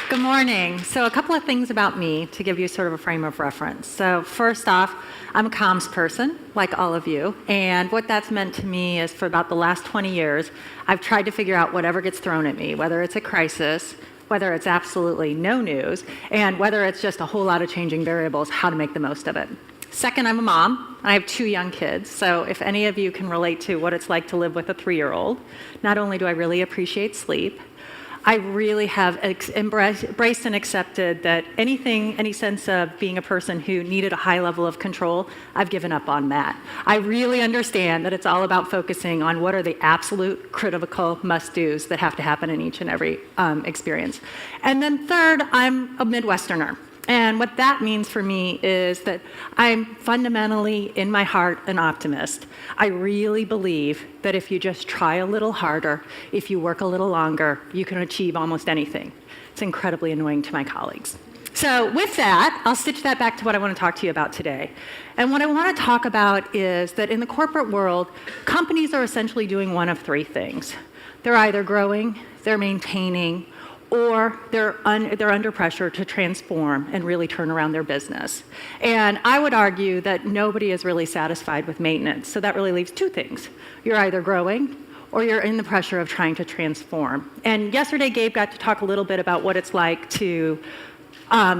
Good morning. So a couple of things about me to give you sort of a frame of reference. So first off, I'm a comms person, like all of you. And what that's meant to me is for about the last 20 years, I've tried to figure out whatever gets thrown at me, whether it's a crisis, whether it's absolutely no news, and whether it's just a whole lot of changing variables, how to make the most of it. Second, I'm a mom. I have 2 young kids, so if any of you can relate to what it's like to live with a 3-year-old, not only do I really appreciate sleep, I really have embraced and accepted that any sense of being a person who needed a high level of control, I've given up on that. I really understand that it's all about focusing on what are the absolute critical must-dos that have to happen in each and every experience. And then third, I'm a Midwesterner. And what that means for me is that I'm fundamentally, in my heart, an optimist. I really believe that if you just try a little harder, if you work a little longer, you can achieve almost anything. It's incredibly annoying to my colleagues. So with that, I'll stitch that back to what I want to talk to you about today. And what I want to talk about is that in the corporate world, companies are essentially doing one of 3 things. They're either growing, they're maintaining, or they're under pressure to transform and really turn around their business. And I would argue that nobody is really satisfied with maintenance. So that really leaves 2 things. You're either growing or you're in the pressure of trying to transform. And yesterday, Gabe got to talk a little bit about what it's like to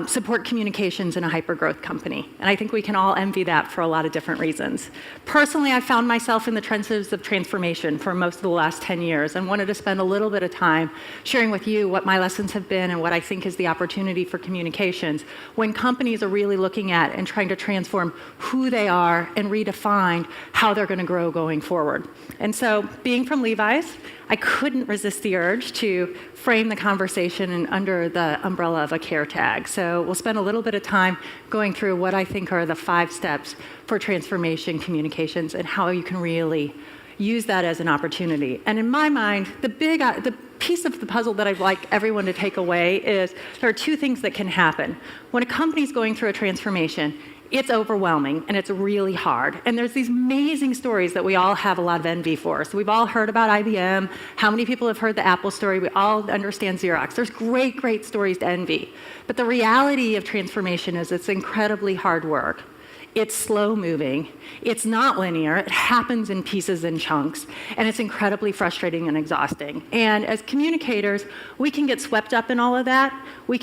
support communications in a hyper-growth company. And I think we can all envy that for a lot of different reasons. Personally, I found myself in the trenches of transformation for most of the last 10 years and wanted to spend a little bit of time sharing with you what my lessons have been and what I think is the opportunity for communications when companies are really looking at and trying to transform who they are and redefine how they're going to grow going forward. And so, being from Levi's, I couldn't resist the urge to frame the conversation under the umbrella of a care tag. So we'll spend a little bit of time going through what I think are the 5 steps for transformation communications and how you can really use that as an opportunity. And in my mind, the piece of the puzzle that I'd like everyone to take away is there are 2 things that can happen. When a company's going through a transformation, it's overwhelming and it's really hard. And there's these amazing stories that we all have a lot of envy for. So we've all heard about IBM. How many people have heard the Apple story? We all understand Xerox. There's great, great stories to envy. But the reality of transformation is it's incredibly hard work. It's slow moving. It's not linear. It happens in pieces and chunks. And it's incredibly frustrating and exhausting. And as communicators, we can get swept up in all of that. It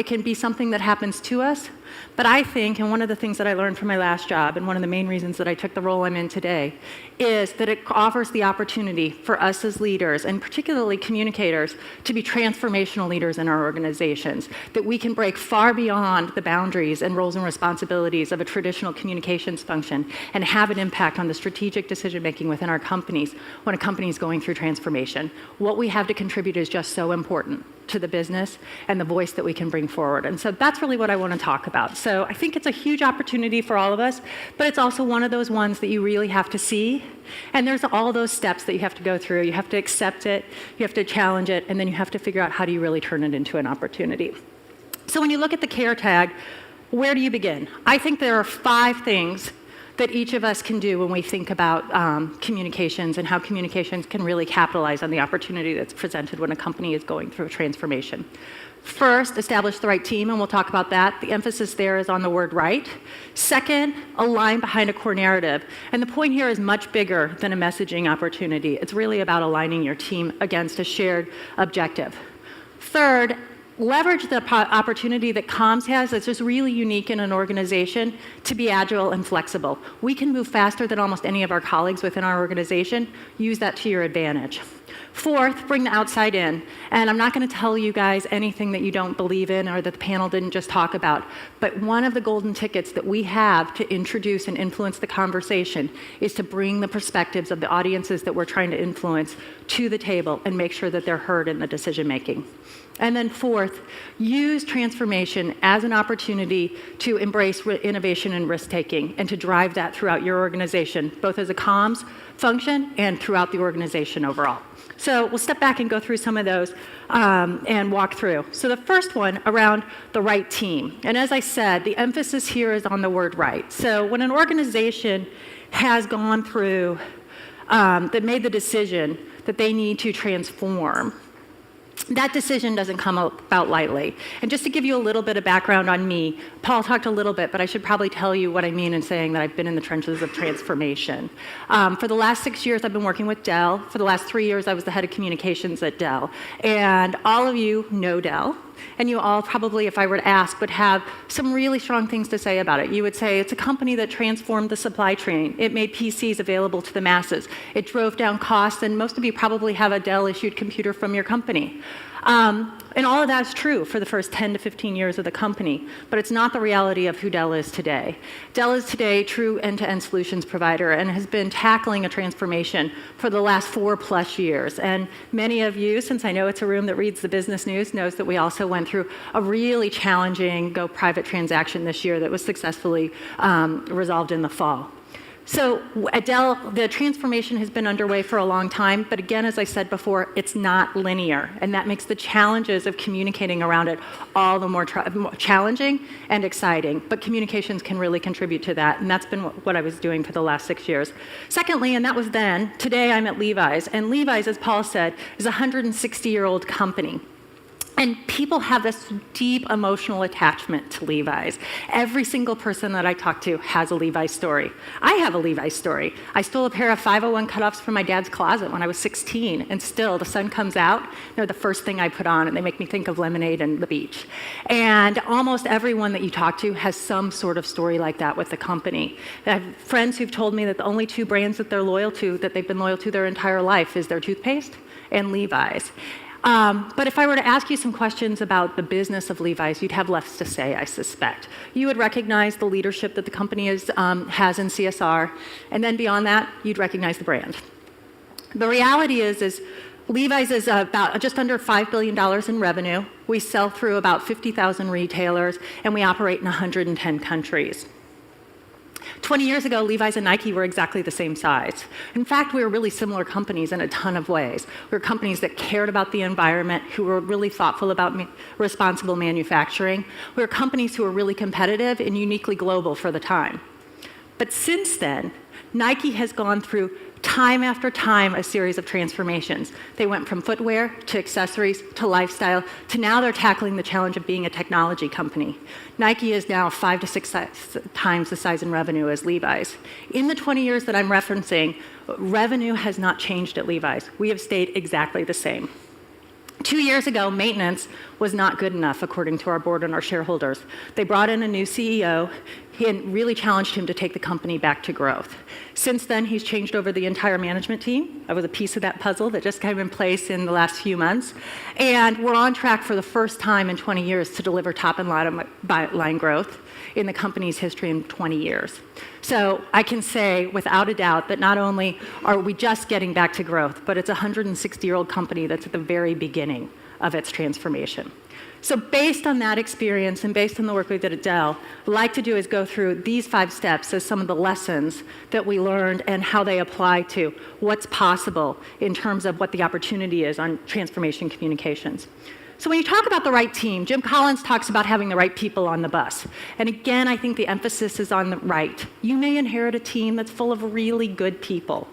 can be something that happens to us. But I think, and one of the things that I learned from my last job, and one of the main reasons that I took the role I'm in today, is that it offers the opportunity for us as leaders, and particularly communicators, to be transformational leaders in our organizations, that we can break far beyond the boundaries and roles and responsibilities of a traditional communications function and have an impact on the strategic decision-making within our companies when a company is going through transformation. What we have to contribute is just so important to the business and the voice that we can bring forward. And so that's really what I want to talk about. So I think it's a huge opportunity for all of us, but it's also one of those ones that you really have to see. And there's all those steps that you have to go through. You have to accept it, you have to challenge it, and then you have to figure out how do you really turn it into an opportunity. So when you look at the care tag, where do you begin? I think there are 5 things that each of us can do when we think about communications and how communications can really capitalize on the opportunity that's presented when a company is going through a transformation. First, establish the right team, and we'll talk about that. The emphasis there is on the word right. Second, align behind a core narrative. And the point here is much bigger than a messaging opportunity. It's really about aligning your team against a shared objective. Third, leverage the opportunity that comms has that's just really unique in an organization to be agile and flexible. We can move faster than almost any of our colleagues within our organization. Use that to your advantage. Fourth, bring the outside in. And I'm not going to tell you guys anything that you don't believe in or that the panel didn't just talk about. But one of the golden tickets that we have to introduce and influence the conversation is to bring the perspectives of the audiences that we're trying to influence to the table and make sure that they're heard in the decision making. And then fourth, use transformation as an opportunity to embrace innovation and risk-taking and to drive that throughout your organization, both as a comms function and throughout the organization overall. So we'll step back and go through some of those and walk through. So the first one around the right team. And as I said, the emphasis here is on the word right. So when an organization has gone through, that made the decision that they need to transform, that decision doesn't come about lightly. And just to give you a little bit of background on me, Paul talked a little bit, but I should probably tell you what I mean in saying that I've been in the trenches of transformation. For the last 6 years, I've been working with Dell. For the last 3 years, I was the head of communications at Dell. And all of you know Dell. And you all probably, if I were to ask, would have some really strong things to say about it. You would say it's a company that transformed the supply chain. It made PCs available to the masses. It drove down costs, and most of you probably have a Dell-issued computer from your company. And all of that's true for the first 10 to 15 years of the company, but it's not the reality of who Dell is today. Dell is today a true end-to-end solutions provider and has been tackling a transformation for the last 4+ years. And many of you, since I know it's a room that reads the business news, knows that we also went through a really challenging go-private transaction this year that was successfully resolved in the fall. So at Dell, the transformation has been underway for a long time, but again, as I said before, it's not linear, and that makes the challenges of communicating around it all the more challenging and exciting, but communications can really contribute to that, and that's been what I was doing for the last 6 years. Secondly, and that was then, today I'm at Levi's, and Levi's, as Paul said, is a 160-year-old company. And people have this deep emotional attachment to Levi's. Every single person that I talk to has a Levi's story. I have a Levi's story. I stole a pair of 501 cutoffs from my dad's closet when I was 16, and still, the sun comes out, they're the first thing I put on, and they make me think of lemonade and the beach. And almost everyone that you talk to has some sort of story like that with the company. I have friends who've told me that the only 2 brands that they're loyal to, that they've been loyal to their entire life, is their toothpaste and Levi's. But if I were to ask you some questions about the business of Levi's, you'd have less to say, I suspect. You would recognize the leadership that the company has in CSR, and then beyond that, you'd recognize the brand. The reality is Levi's is about just under $5 billion in revenue. We sell through about 50,000 retailers, and we operate in 110 countries. 20 years ago, Levi's and Nike were exactly the same size. In fact, we were really similar companies in a ton of ways. We were companies that cared about the environment, who were really thoughtful about responsible manufacturing. We were companies who were really competitive and uniquely global for the time. But since then, Nike has gone through time after time a series of transformations. They went from footwear to accessories to lifestyle to now they're tackling the challenge of being a technology company. Nike is now 5 to 6 times the size in revenue as Levi's. In the 20 years that I'm referencing, revenue has not changed at Levi's. We have stayed exactly the same. 2 years ago, maintenance was not good enough, according to our board and our shareholders. They brought in a new CEO and really challenged him to take the company back to growth. Since then, he's changed over the entire management team. I was a piece of that puzzle that just came in place in the last few months. And we're on track for the first time in 20 years to deliver top and line growth in the company's history in 20 years. So I can say without a doubt that not only are we just getting back to growth, but it's a 160-year-old company that's at the very beginning of its transformation. So based on that experience and based on the work we did at Dell, what I'd like to do is go through these 5 steps as some of the lessons that we learned and how they apply to what's possible in terms of what the opportunity is on transformation communications. So when you talk about the right team, Jim Collins talks about having the right people on the bus. And again, I think the emphasis is on the right. You may inherit a team that's full of really good people.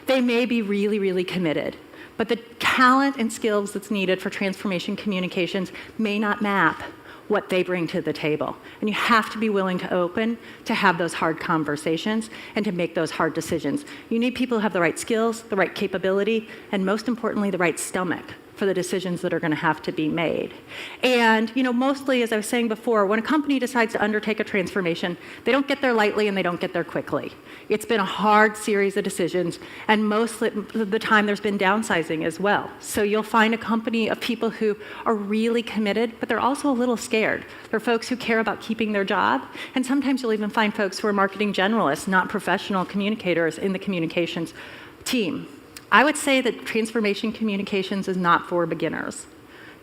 They may be really, really committed. But the talent and skills that's needed for transformation communications may not map what they bring to the table. And you have to be willing to open to have those hard conversations and to make those hard decisions. You need people who have the right skills, the right capability, and most importantly, the right stomach for the decisions that are going to have to be made. And mostly, as I was saying before, when a company decides to undertake a transformation, they don't get there lightly and they don't get there quickly. It's been a hard series of decisions, and most of the time there's been downsizing as well. So you'll find a company of people who are really committed, but they're also a little scared. They're folks who care about keeping their job, and sometimes you'll even find folks who are marketing generalists, not professional communicators in the communications team. I would say that transformation communications is not for beginners.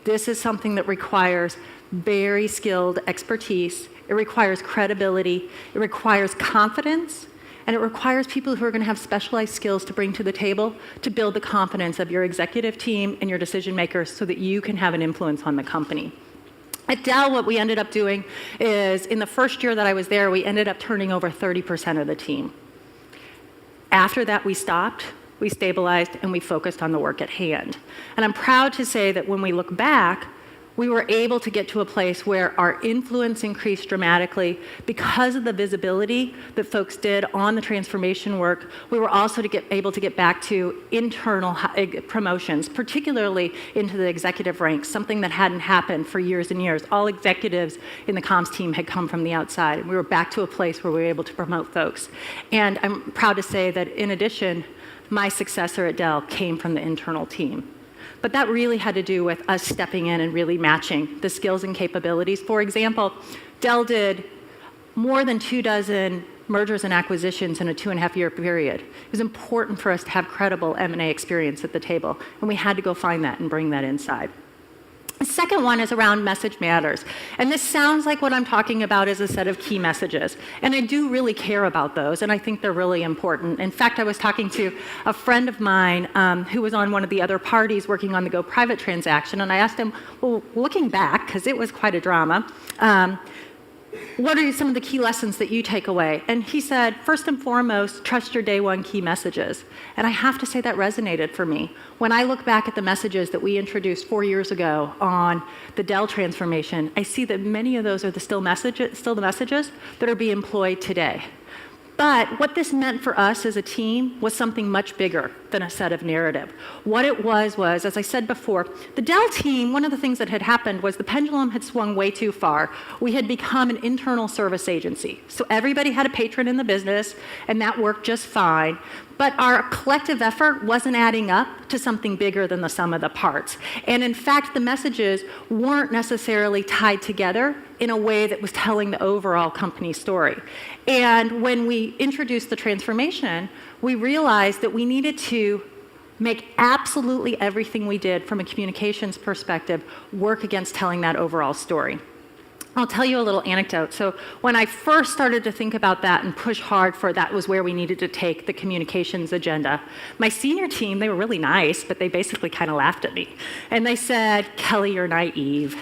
This is something that requires very skilled expertise. It requires credibility. It requires confidence. And it requires people who are going to have specialized skills to bring to the table to build the confidence of your executive team and your decision makers so that you can have an influence on the company. At Dell, what we ended up doing is, in the first year that I was there, we ended up turning over 30% of the team. After that, we stopped. we stabilized, and we focused on the work at hand. And I'm proud to say that when we look back, we were able to get to a place where our influence increased dramatically because of the visibility that folks did on the transformation work. We were also able to get back to internal promotions, particularly into the executive ranks, something that hadn't happened for years and years. All executives in the comms team had come from the outside, and we were back to a place where we were able to promote folks. And I'm proud to say that in addition, my successor at Dell came from the internal team. But that really had to do with us stepping in and really matching the skills and capabilities. For example, Dell did more than 24 mergers and acquisitions in a 2.5-year period. It was important for us to have credible M&A experience at the table, and we had to go find that and bring that inside. The second one is around message matters. And this sounds like what I'm talking about is a set of key messages. And I do really care about those, and I think they're really important. In fact, I was talking to a friend of mine who was on one of the other parties working on the Go Private transaction, and I asked him, well, looking back, because it was quite a drama, what are some of the key lessons that you take away? And he said, first and foremost, trust your day one key messages. And I have to say that resonated for me. When I look back at the messages that we introduced 4 years ago on the Dell transformation, I see that many of those are still the messages that are being employed today. But what this meant for us as a team was something much bigger than a set of narrative. What it was, as I said before, the Dell team, one of the things that had happened was the pendulum had swung way too far. We had become an internal service agency. So everybody had a patron in the business, and that worked just fine. But our collective effort wasn't adding up to something bigger than the sum of the parts. And in fact, the messages weren't necessarily tied together in a way that was telling the overall company story. And when we introduced the transformation, we realized that we needed to make absolutely everything we did from a communications perspective work against telling that overall story. I'll tell you a little anecdote. So when I first started to think about that and push hard for that was where we needed to take the communications agenda, my senior team, they were really nice, but they basically kind of laughed at me. And they said, Kelly, you're naive.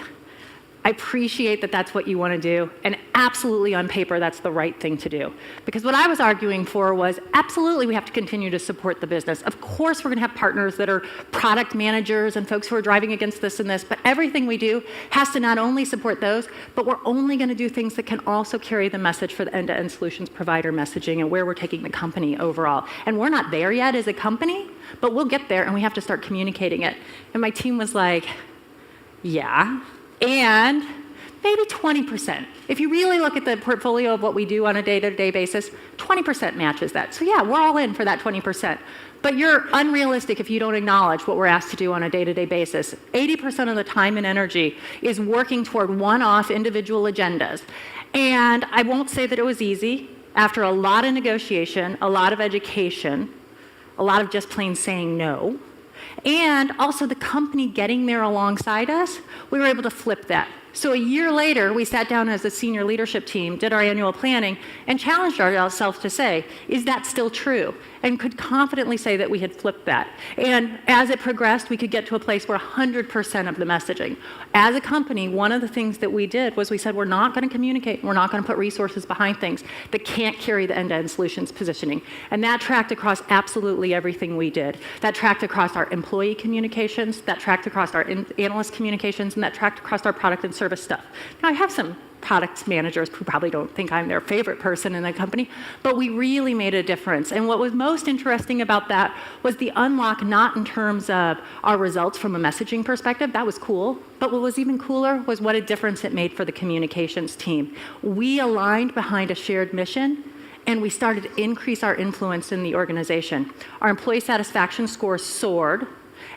I appreciate that that's what you want to do, and absolutely on paper that's the right thing to do. Because what I was arguing for was absolutely we have to continue to support the business. Of course we're going to have partners that are product managers and folks who are driving against this and this, but everything we do has to not only support those, but we're only going to do things that can also carry the message for the end-to-end solutions provider messaging and where we're taking the company overall. And we're not there yet as a company, but we'll get there and we have to start communicating it. And my team was like, yeah. And maybe 20%. If you really look at the portfolio of what we do on a day-to-day basis, 20% matches that. So yeah, we're all in for that 20%. But you're unrealistic if you don't acknowledge what we're asked to do on a day-to-day basis. 80% of the time and energy is working toward one-off individual agendas. And I won't say that it was easy. After a lot of negotiation, a lot of education, a lot of just plain saying no, and also the company getting there alongside us, we were able to flip that. So a year later, we sat down as a senior leadership team, did our annual planning, and challenged ourselves to say, is that still true? And could confidently say that we had flipped that. And as it progressed, we could get to a place where 100% of the messaging. As a company, one of the things that we did was we said, we're not going to communicate, we're not going to put resources behind things that can't carry the end-to-end solutions positioning. And that tracked across absolutely everything we did. That tracked across our employee communications, that tracked across our analyst communications, and that tracked across our product and service stuff. Now, I have some product managers who probably don't think I'm their favorite person in the company, but we really made a difference. And what was most interesting about that was the unlock, not in terms of our results from a messaging perspective, that was cool, but what was even cooler was what a difference it made for the communications team. We aligned behind a shared mission, and we started to increase our influence in the organization. Our employee satisfaction scores soared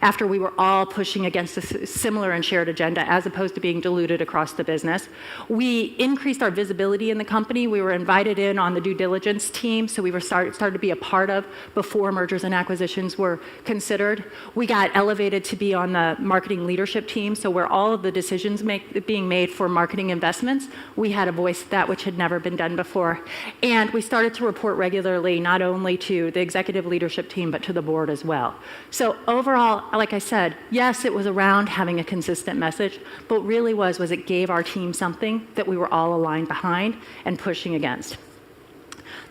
after we were all pushing against a similar and shared agenda as opposed to being diluted across the business. We increased our visibility in the company. We were invited in on the due diligence team, so we were started to be a part of before mergers and acquisitions were considered. We got elevated to be on the marketing leadership team, so where all of the decisions being made for marketing investments, we had a voice to that which had never been done before. And we started to report regularly, not only to the executive leadership team, but to the board as well. So overall, like I said, yes, it was around having a consistent message, but really was it gave our team something that we were all aligned behind and pushing against.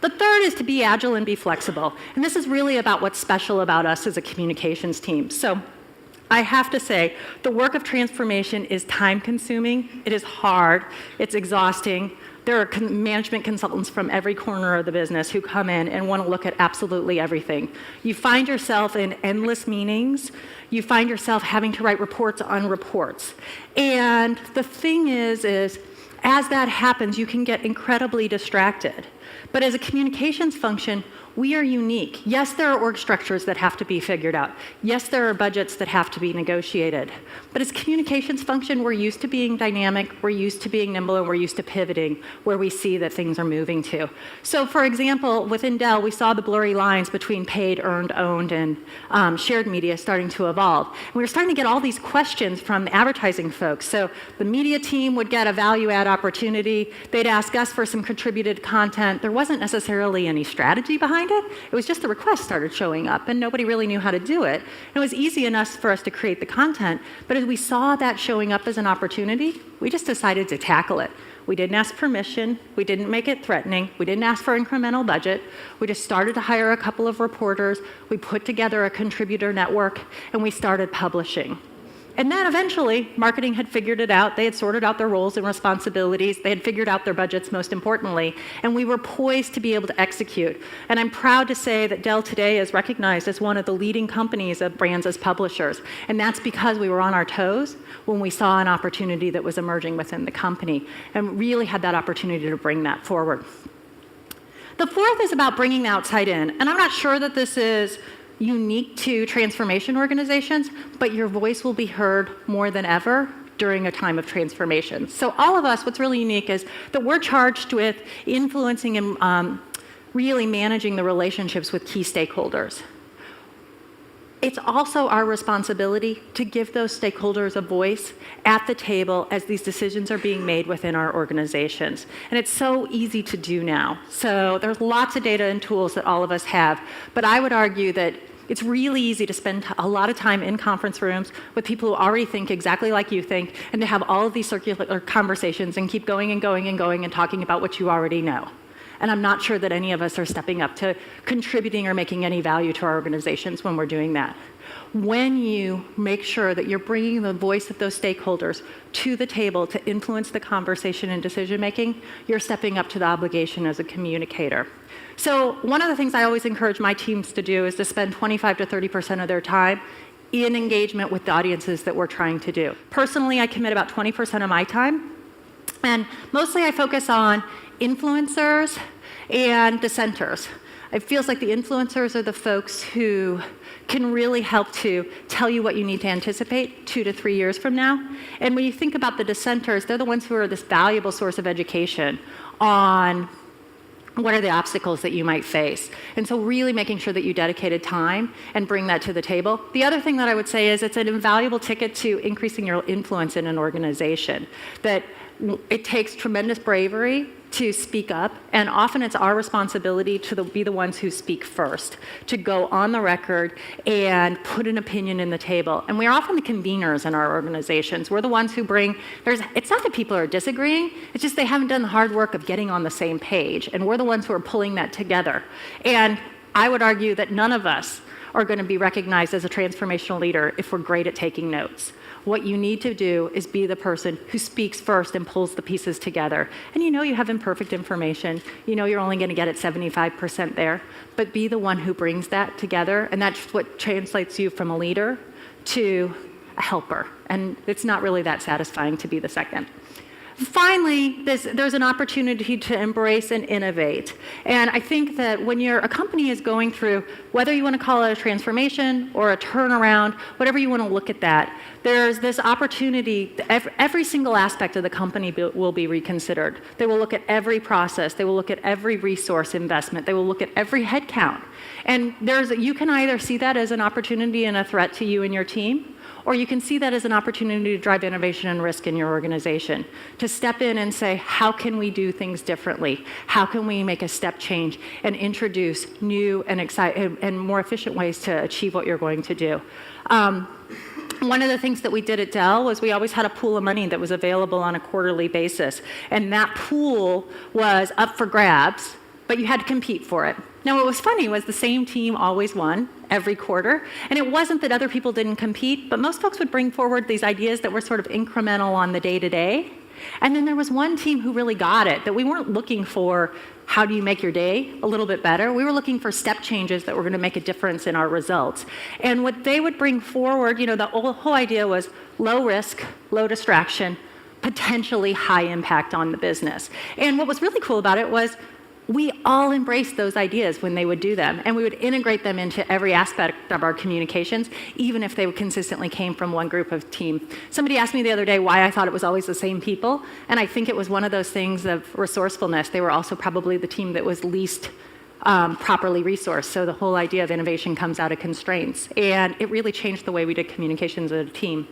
The third is to be agile and be flexible. And this is really about what's special about us as a communications team. So I have to say, the work of transformation is time-consuming, it is hard, it's exhausting. There are management consultants from every corner of the business who come in and want to look at absolutely everything. You find yourself in endless meetings. You find yourself having to write reports on reports. And the thing is as that happens, you can get incredibly distracted. But as a communications function, we are unique. Yes, there are org structures that have to be figured out. Yes, there are budgets that have to be negotiated. But as communications function, we're used to being dynamic, we're used to being nimble, and we're used to pivoting where we see that things are moving to. So for example, within Dell, we saw the blurry lines between paid, earned, owned, and shared media starting to evolve. And we were starting to get all these questions from the advertising folks. So the media team would get a value add opportunity. They'd ask us for some contributed content. There wasn't necessarily any strategy behind it. It was just the requests started showing up, and nobody really knew how to do it. And it was easy enough for us to create the content, but as we saw that showing up as an opportunity, we just decided to tackle it. We didn't ask permission, we didn't make it threatening, we didn't ask for incremental budget, we just started to hire a couple of reporters, we put together a contributor network, and we started publishing. And then eventually, marketing had figured it out. They had sorted out their roles and responsibilities. They had figured out their budgets, most importantly. And we were poised to be able to execute. And I'm proud to say that Dell today is recognized as one of the leading companies of brands as publishers. And that's because we were on our toes when we saw an opportunity that was emerging within the company and really had that opportunity to bring that forward. The fourth is about bringing the outside in. And I'm not sure that this is unique to transformation organizations, but your voice will be heard more than ever during a time of transformation. So all of us, what's really unique is that we're charged with influencing and really managing the relationships with key stakeholders. It's also our responsibility to give those stakeholders a voice at the table as these decisions are being made within our organizations. And it's so easy to do now. So there's lots of data and tools that all of us have, but I would argue that it's really easy to spend a lot of time in conference rooms with people who already think exactly like you think, and to have all of these circular conversations and keep going and going and going and talking about what you already know. And I'm not sure that any of us are stepping up to contributing or making any value to our organizations when we're doing that. When you make sure that you're bringing the voice of those stakeholders to the table to influence the conversation and decision making, you're stepping up to the obligation as a communicator. So one of the things I always encourage my teams to do is to spend 25 to 30% of their time in engagement with the audiences that we're trying to do. Personally, I commit about 20% of my time, and mostly I focus on influencers and dissenters. It feels like the influencers are the folks who can really help to tell you what you need to anticipate 2 to 3 years from now. And when you think about the dissenters, they're the ones who are this valuable source of education on what are the obstacles that you might face. And so really making sure that you dedicated time and bring that to the table. The other thing that I would say is it's an invaluable ticket to increasing your influence in an organization. That it takes tremendous bravery to speak up, and often it's our responsibility to be the ones who speak first, to go on the record and put an opinion in the table. And we're often the conveners in our organizations. We're the ones who bring, it's not that people are disagreeing, it's just they haven't done the hard work of getting on the same page, and we're the ones who are pulling that together. And I would argue that none of us are going to be recognized as a transformational leader if we're great at taking notes. What you need to do is be the person who speaks first and pulls the pieces together. And you know you have imperfect information. You know you're only going to get it 75% there. But be the one who brings that together. And that's what translates you from a leader to a helper. And it's not really that satisfying to be the second. Finally, there's an opportunity to embrace and innovate. And I think that when a company is going through, whether you want to call it a transformation or a turnaround, whatever you want to look at that, there's this opportunity, every single aspect of the company will be reconsidered. They will look at every process, they will look at every resource investment, they will look at every headcount. And you can either see that as an opportunity and a threat to you and your team, or you can see that as an opportunity to drive innovation and risk in your organization, to step in and say, how can we do things differently? How can we make a step change and introduce new and exciting and more efficient ways to achieve what you're going to do? One of the things that we did at Dell was we always had a pool of money that was available on a quarterly basis. And that pool was up for grabs but you had to compete for it. Now, what was funny was the same team always won every quarter, and it wasn't that other people didn't compete, but most folks would bring forward these ideas that were sort of incremental on the day-to-day, and then there was one team who really got it, that we weren't looking for how do you make your day a little bit better. We were looking for step changes that were going to make a difference in our results. And what they would bring forward, the whole idea was low risk, low distraction, potentially high impact on the business. And what was really cool about it was we all embraced those ideas when they would do them, and we would integrate them into every aspect of our communications, even if they consistently came from one group of team. Somebody asked me the other day why I thought it was always the same people, and I think it was one of those things of resourcefulness. They were also probably the team that was least properly resourced, so the whole idea of innovation comes out of constraints, and it really changed the way we did communications as a team.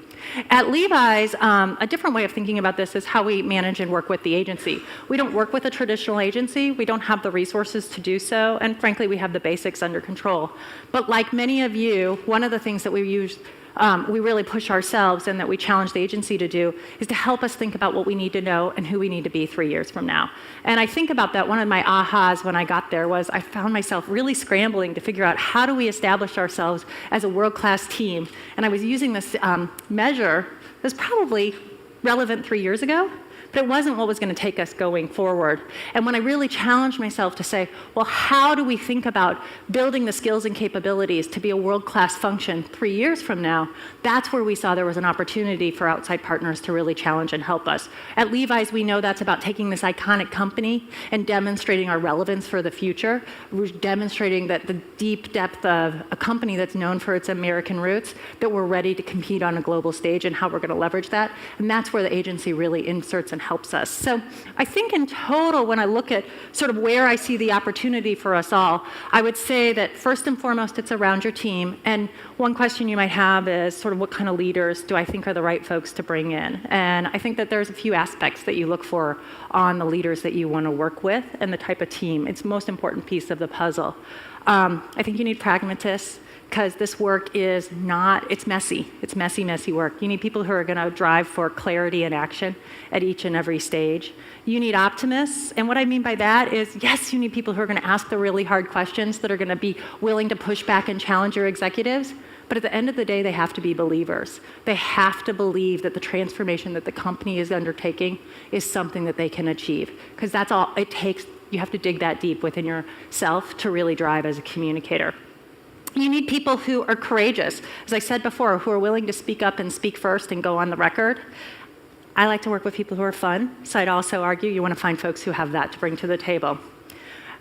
At Levi's, a different way of thinking about this is how we manage and work with the agency. We don't work with a traditional agency. We don't have the resources to do so, and frankly, we have the basics under control. But like many of you, one of the things that we really push ourselves and that we challenge the agency to do is to help us think about what we need to know and who we need to be 3 years from now. And I think about that, one of my ahas when I got there was I found myself really scrambling to figure out how do we establish ourselves as a world-class team. And I was using this measure that was probably relevant 3 years ago, but it wasn't what was going to take us going forward. And when I really challenged myself to say, well, how do we think about building the skills and capabilities to be a world-class function 3 years from now, that's where we saw there was an opportunity for outside partners to really challenge and help us. At Levi's, we know that's about taking this iconic company and demonstrating our relevance for the future, demonstrating that the deep depth of a company that's known for its American roots, that we're ready to compete on a global stage and how we're going to leverage that. And that's where the agency really inserts and helps us. So I think in total, when I look at sort of where I see the opportunity for us all, I would say that first and foremost, it's around your team. And one question you might have is sort of what kind of leaders do I think are the right folks to bring in? And I think that there's a few aspects that you look for on the leaders that you want to work with and the type of team. It's the most important piece of the puzzle. I think you need pragmatists, because this work is it's messy. It's messy work. You need people who are going to drive for clarity and action at each and every stage. You need optimists, and what I mean by that is, yes, you need people who are going to ask the really hard questions, that are going to be willing to push back and challenge your executives, but at the end of the day, they have to be believers. They have to believe that the transformation that the company is undertaking is something that they can achieve, because that's all it takes. You have to dig that deep within yourself to really drive as a communicator. You need people who are courageous, as I said before, who are willing to speak up and speak first and go on the record. I like to work with people who are fun, so I'd also argue you want to find folks who have that to bring to the table.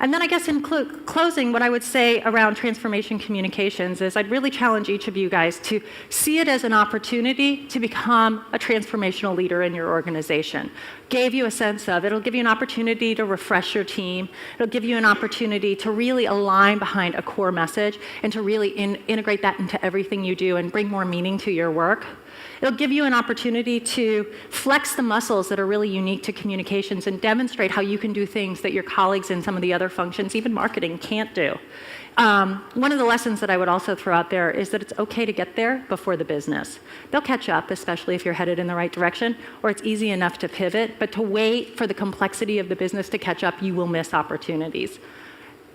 And then I guess in closing, what I would say around transformation communications is I'd really challenge each of you guys to see it as an opportunity to become a transformational leader in your organization. It'll give you an opportunity to refresh your team. It'll give you an opportunity to really align behind a core message and to really integrate that into everything you do and bring more meaning to your work. It'll give you an opportunity to flex the muscles that are really unique to communications and demonstrate how you can do things that your colleagues in some of the other functions, even marketing, can't do. One of the lessons that I would also throw out there is that it's okay to get there before the business. They'll catch up, especially if you're headed in the right direction, or it's easy enough to pivot, but to wait for the complexity of the business to catch up, you will miss opportunities.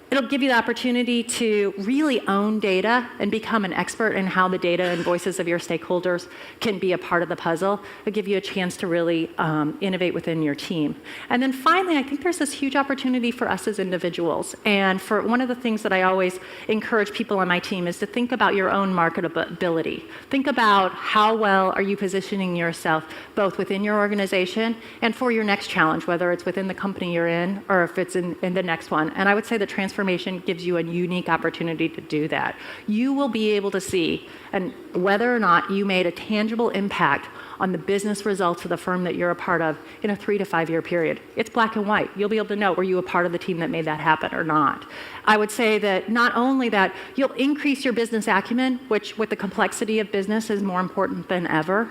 It'll give you the opportunity to really own data and become an expert in how the data and voices of your stakeholders can be a part of the puzzle. It'll give you a chance to really innovate within your team. And then finally, I think there's this huge opportunity for us as individuals. And for one of the things that I always encourage people on my team is to think about your own marketability. Think about how well are you positioning yourself both within your organization and for your next challenge, whether it's within the company you're in or if it's in the next one. And I would say the transformation gives you a unique opportunity to do that. You will be able to see and whether or not you made a tangible impact on the business results of the firm that you're a part of in a 3 to 5 year period. It's black and white. You'll be able to know, were you a part of the team that made that happen or not? I would say that not only that, you'll increase your business acumen, which with the complexity of business is more important than ever,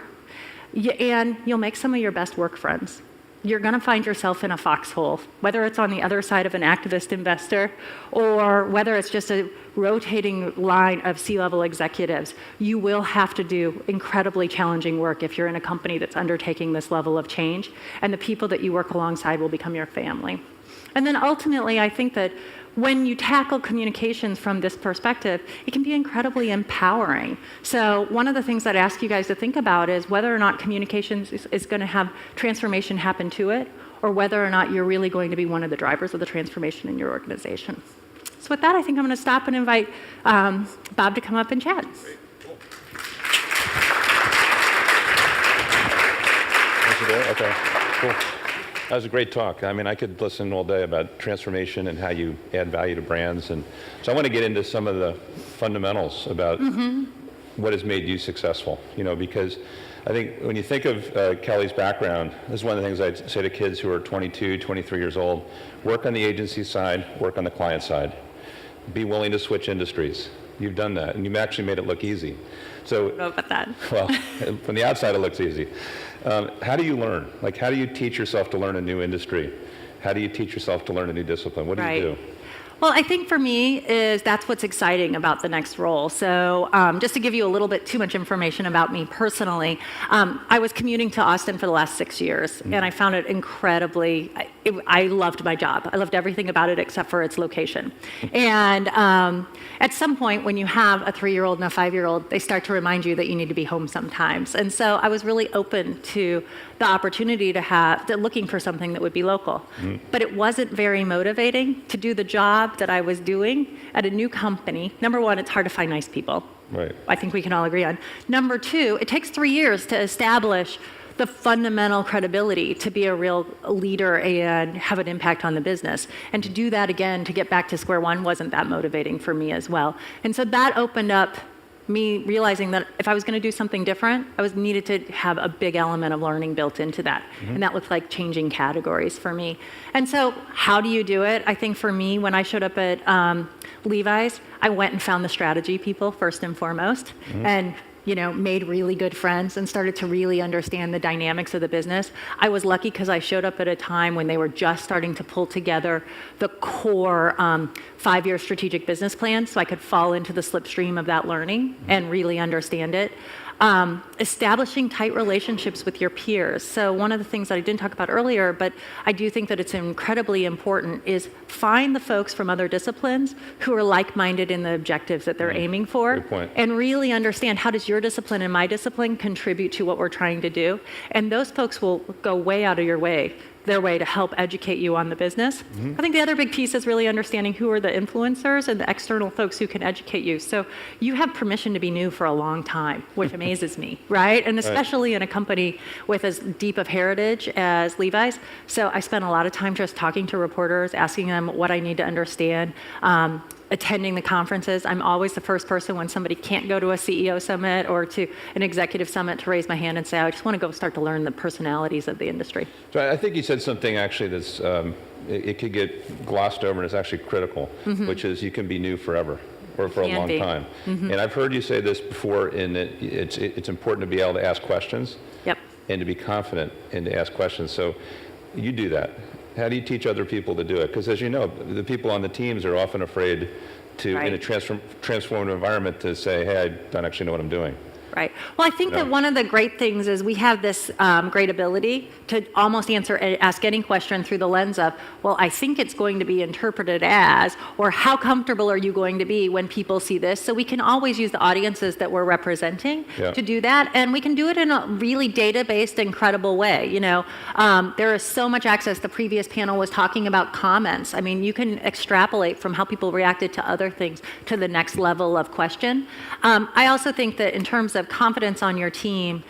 and you'll make some of your best work friends. You're going to find yourself in a foxhole, whether it's on the other side of an activist investor or whether it's just a rotating line of C-level executives. You will have to do incredibly challenging work if you're in a company that's undertaking this level of change, and the people that you work alongside will become your family. And then ultimately, I think that when you tackle communications from this perspective, it can be incredibly empowering. So one of the things I'd ask you guys to think about is whether or not communications is going to have transformation happen to it, or whether or not you're really going to be one of the drivers of the transformation in your organization. So with that, I think I'm going to stop and invite Bob to come up and chat. Great. Cool. Okay, cool. That was a great talk. I mean, I could listen all day about transformation and how you add value to brands. And so I want to get into some of the fundamentals about what has made you successful, because I think when you think of Kelly's background, this is one of the things I'd say to kids who are 22, 23 years old: work on the agency side, work on the client side. Be willing to switch industries. You've done that, and you've actually made it look easy. So, I don't know about that. Well, from the outside it looks easy. How do you learn? Like, how do you teach yourself to learn a new industry? How do you teach yourself to learn a new discipline? What do you do? Well, I think for me that's what's exciting about the next role. So just to give you a little bit too much information about me personally, I was commuting to Austin for the last 6 years, and I found it incredibly, I loved my job. I loved everything about it except for its location. And at some point when you have a 3-year-old and a 5-year-old, they start to remind you that you need to be home sometimes. And so I was really open to the opportunity to looking for something that would be local. But it wasn't very motivating to do the job that I was doing at a new company. Number one, it's hard to find nice people. Right. I think we can all agree on. Number two, it takes 3 years to establish the fundamental credibility to be a real leader and have an impact on the business. And to do that again, to get back to square one, wasn't that motivating for me as well. And so that opened up me realizing that if I was going to do something different, I was needed to have a big element of learning built into that. And that looked like changing categories for me. And so how do you do it? I think for me, when I showed up at Levi's, I went and found the strategy people first and foremost, and made really good friends and started to really understand the dynamics of the business. I was lucky because I showed up at a time when they were just starting to pull together the core 5-year strategic business plan, so I could fall into the slipstream of that learning and really understand it. Establishing tight relationships with your peers. So one of the things that I didn't talk about earlier, but I do think that it's incredibly important, is find the folks from other disciplines who are like-minded in the objectives that they're aiming for. Good point. And really understand, how does your discipline and my discipline contribute to what we're trying to do? And those folks will go way out of their way to help educate you on the business. I think the other big piece is really understanding who are the influencers and the external folks who can educate you. So you have permission to be new for a long time, which amazes me, right? And especially in a company with as deep of heritage as Levi's. So I spent a lot of time just talking to reporters, asking them what I need to understand, attending the conferences. I'm always the first person when somebody can't go to a CEO summit or to an executive summit to raise my hand and say, I just want to go start to learn the personalities of the industry. So I think you said something actually that's, it could get glossed over and it's actually critical, which is you can be new forever or for a long time. And I've heard you say this before, in that it's important to be able to ask questions and to be confident and to ask questions. So you do that. How do you teach other people to do it? Because as you know, the people on the teams are often afraid to, in a transformative environment, to say, hey, I don't actually know what I'm doing. Right. Well, I think that one of the great things is we have this great ability to almost ask any question through the lens of, well, I think it's going to be interpreted as, or how comfortable are you going to be when people see this? So we can always use the audiences that we're representing to do that, and we can do it in a really data-based and credible way. There is so much access. The previous panel was talking about comments. I mean, you can extrapolate from how people reacted to other things to the next level of question. I also think that in terms of confidence on your team,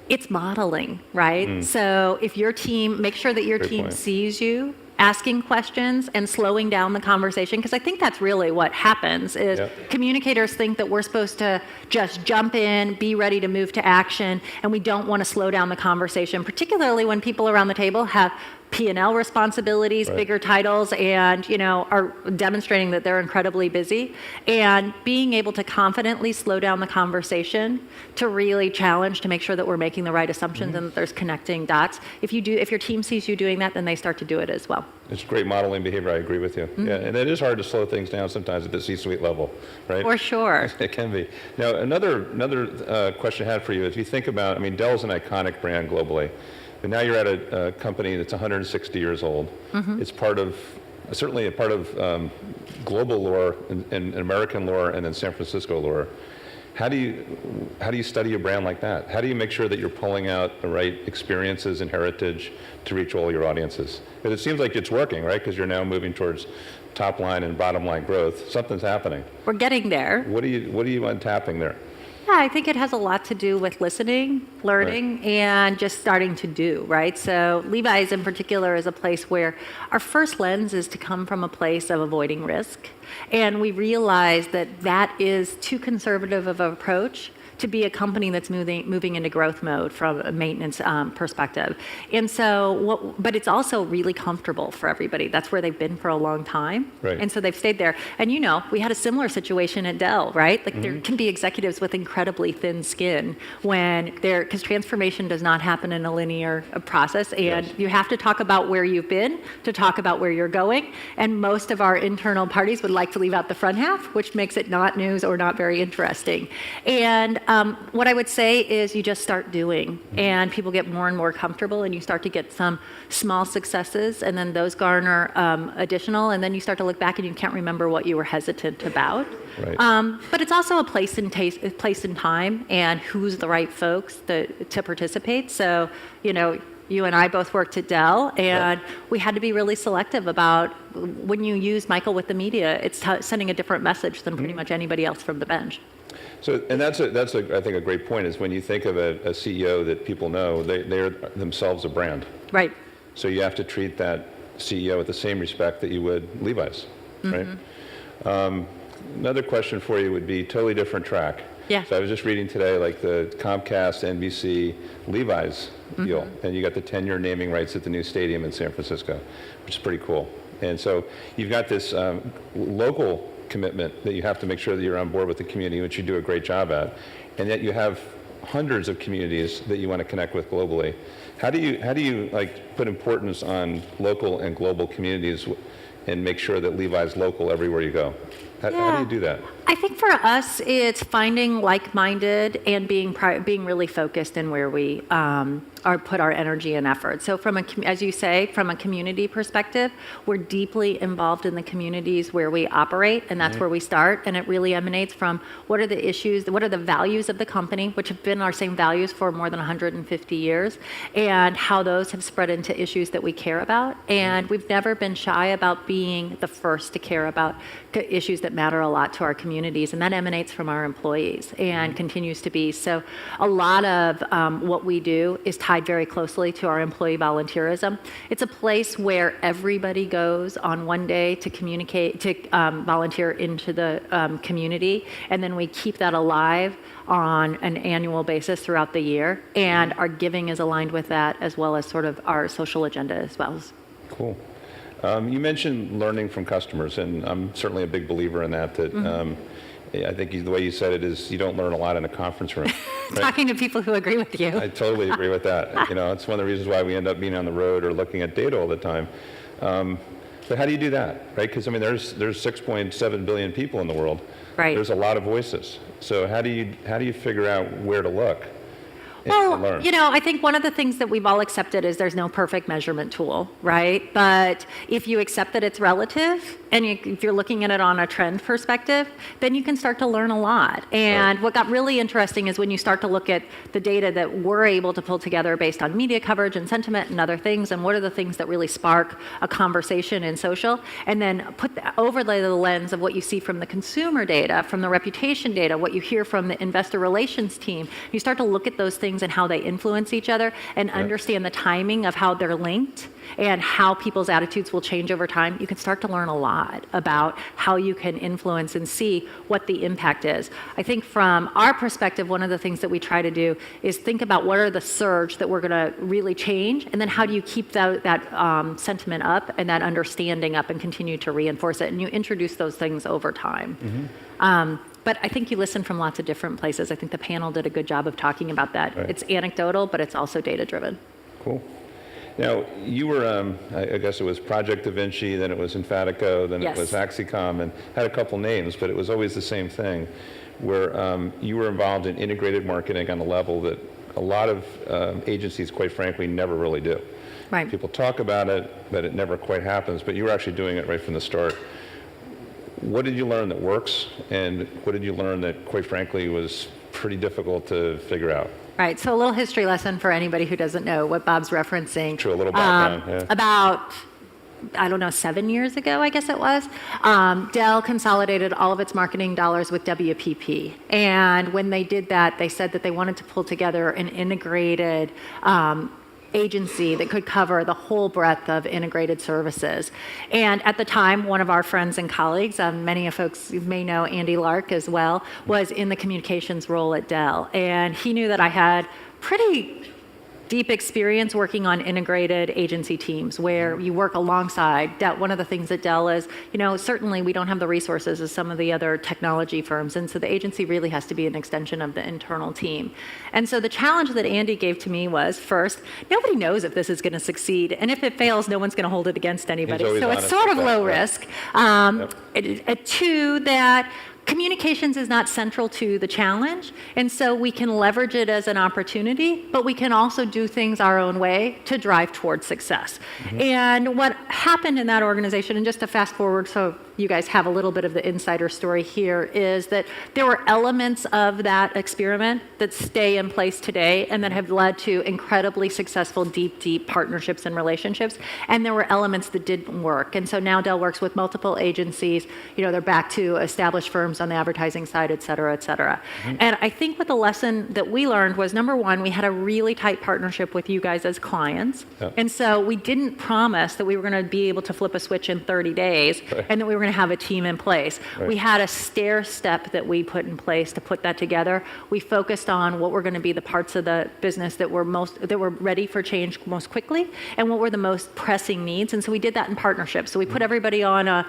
it's modeling, right? So if your team, make sure that your team sees you asking questions and slowing down the conversation, because I think that's really what happens is communicators think that we're supposed to just jump in, be ready to move to action, and we don't want to slow down the conversation, particularly when people around the table have P&L responsibilities, bigger titles, and are demonstrating that they're incredibly busy. And being able to confidently slow down the conversation to really challenge, to make sure that we're making the right assumptions and that there's connecting dots. If your team sees you doing that, then they start to do it as well. It's great modeling behavior. I agree with you. Yeah, and it is hard to slow things down sometimes at the C-suite level, right? For sure. It can be. Now, another question I had for you is, if you think about, Dell's an iconic brand globally. But now you're at a company that's 160 years old. It's certainly a part of global lore and American lore and then San Francisco lore. How do you study a brand like that? How do you make sure that you're pulling out the right experiences and heritage to reach all your audiences? Because it seems like it's working, right? Because you're now moving towards top line and bottom line growth. Something's happening. We're getting there. What are you untapping there? Yeah, I think it has a lot to do with listening, learning, and just starting to do, right? So Levi's in particular is a place where our first lens is to come from a place of avoiding risk. And we realize that that is too conservative of an approach to be a company that's moving into growth mode from a maintenance perspective. And so, but it's also really comfortable for everybody. That's where they've been for a long time. Right. And so they've stayed there. And we had a similar situation at Dell, right? Like there can be executives with incredibly thin skin because transformation does not happen in a linear process. And you have to talk about where you've been to talk about where you're going. And most of our internal parties would like to leave out the front half, which makes it not news or not very interesting. And what I would say is you just start doing, and people get more and more comfortable, and you start to get some small successes, and then those garner additional, and then you start to look back and you can't remember what you were hesitant about. Right. But it's also a place and time, and who's the right folks to participate. So, you and I both worked at Dell, and we had to be really selective about when you use Michael with the media, it's sending a different message than pretty much anybody else from the bench. So, and that's I think a great point is when you think of a CEO that people know, they're themselves a brand. Right. So you have to treat that CEO with the same respect that you would Levi's, right? Another question for you would be totally different track. Yeah. So I was just reading today, like the Comcast, NBC, Levi's deal, and you got the 10-year naming rights at the new stadium in San Francisco, which is pretty cool. And so you've got this local commitment that you have to make sure that you're on board with the community, which you do a great job at, and yet you have hundreds of communities that you want to connect with globally. How do you like put importance on local and global communities and make sure that Levi's local everywhere you go? How do you do that? I think for us, it's finding like-minded and being really focused in where we put our energy and effort. So as you say, from a community perspective, we're deeply involved in the communities where we operate, and that's where we start. And it really emanates from what are the issues, what are the values of the company, which have been our same values for more than 150 years, and how those have spread into issues that we care about. And we've never been shy about being the first to care about issues that matter a lot to our communities, and that emanates from our employees and continues to be. So a lot of what we do is tied very closely to our employee volunteerism. It's a place where everybody goes on one day to communicate, to volunteer into the community, and then we keep that alive on an annual basis throughout the year, and our giving is aligned with that, as well as sort of our social agenda as well. Cool. You mentioned learning from customers, and I'm certainly a big believer in that. I think the way you said it is you don't learn a lot in a conference room. Right? Talking to people who agree with you. I totally agree with that. It's one of the reasons why we end up being on the road or looking at data all the time. But how do you do that, right? Because there's 6.7 billion people in the world. Right. There's a lot of voices. So how do you figure out where to look? Well, I think one of the things that we've all accepted is there's no perfect measurement tool, right? But if you accept that it's relative, and if you're looking at it on a trend perspective, then you can start to learn a lot. And what got really interesting is when you start to look at the data that we're able to pull together based on media coverage and sentiment and other things, and what are the things that really spark a conversation in social, and then overlay the lens of what you see from the consumer data, from the reputation data, what you hear from the investor relations team. You start to look at those things and how they influence each other, and understand the timing of how they're linked and how people's attitudes will change over time. You can start to learn a lot about how you can influence and see what the impact is. I think from our perspective, one of the things that we try to do is think about what are the surge that we're going to really change, and then how do you keep that sentiment up and that understanding up and continue to reinforce it, and you introduce those things over time. But I think you listen from lots of different places. I think the panel did a good job of talking about that. Right. It's anecdotal, but it's also data-driven. Cool. Now, you were, I guess it was Project Da Vinci, then it was Enfatico, then it was Axicom, and had a couple names, but it was always the same thing, where you were involved in integrated marketing on a level that a lot of agencies, quite frankly, never really do. Right. People talk about it, but it never quite happens. But you were actually doing it right from the start. What did you learn that works, and what did you learn that, quite frankly, was pretty difficult to figure out? Right, so a little history lesson for anybody who doesn't know what Bob's referencing. True, a little background, yeah. About, I don't know, 7 years ago, I guess it was, Dell consolidated all of its marketing dollars with WPP. And when they did that, they said that they wanted to pull together an integrated agency that could cover the whole breadth of integrated services. And at the time, one of our friends and colleagues, many of folks may know Andy Lark as well, was in the communications role at Dell. And he knew that I had pretty deep experience working on integrated agency teams where you work alongside. One of the things at Dell is, certainly we don't have the resources as some of the other technology firms, and so the agency really has to be an extension of the internal team. And so the challenge that Andy gave to me was, first, nobody knows if this is going to succeed, and if it fails, no one's going to hold it against anybody. So it's sort of low risk. Two, that communications is not central to the challenge, and so we can leverage it as an opportunity, but we can also do things our own way to drive towards success. And what happened in that organization, and just to fast forward so you guys have a little bit of the insider story here, is that there were elements of that experiment that stay in place today and that have led to incredibly successful, deep partnerships and relationships. And there were elements that didn't work. And so now Dell works with multiple agencies. They're back to established firms on the advertising side, et cetera, et cetera. And I think what the lesson that we learned was, number one, we had a really tight partnership with you guys as clients. And so we didn't promise that we were going to be able to flip a switch in 30 days and that we were going to have a team in place. We had a stair step that we put in place to put that together. We focused on what were going to be the parts of the business that were ready for change most quickly, and what were the most pressing needs. And so we did that in partnership. So we put everybody on a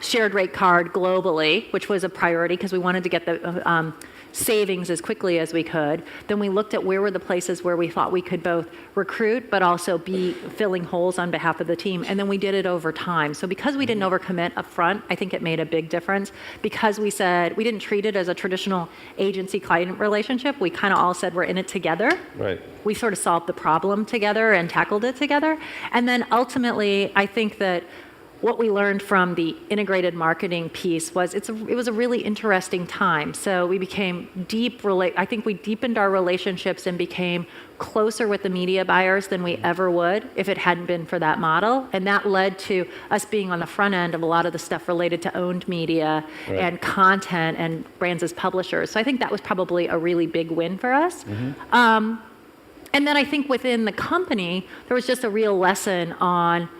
shared rate card globally, which was a priority because we wanted to get the savings as quickly as we could. Then we looked at where were the places where we thought we could both recruit but also be filling holes on behalf of the team. And then we did it over time. So because we didn't overcommit up front, I think it made a big difference. Because we said we didn't treat it as a traditional agency-client relationship, we kind of all said we're in it together. Right. We sort of solved the problem together and tackled it together. And then ultimately, I think that what we learned from the integrated marketing piece was it was a really interesting time. So we became I think we deepened our relationships and became closer with the media buyers than we ever would if it hadn't been for that model. And that led to us being on the front end of a lot of the stuff related to owned media and content and brands as publishers. So I think that was probably a really big win for us. And then I think within the company, there was just a real lesson on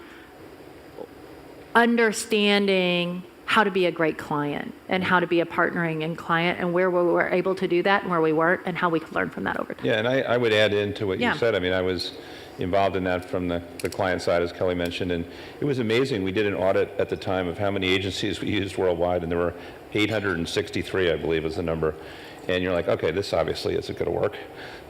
understanding how to be a great client and how to be a partnering and client, and where we were able to do that and where we weren't, and how we could learn from that over time. Yeah, and I would add into what you said. I mean, I was involved in that from the client side, as Kelly mentioned, and it was amazing. We did an audit at the time of how many agencies we used worldwide, and there were 863, I believe, was the number. And you're like, okay, this obviously isn't going to work.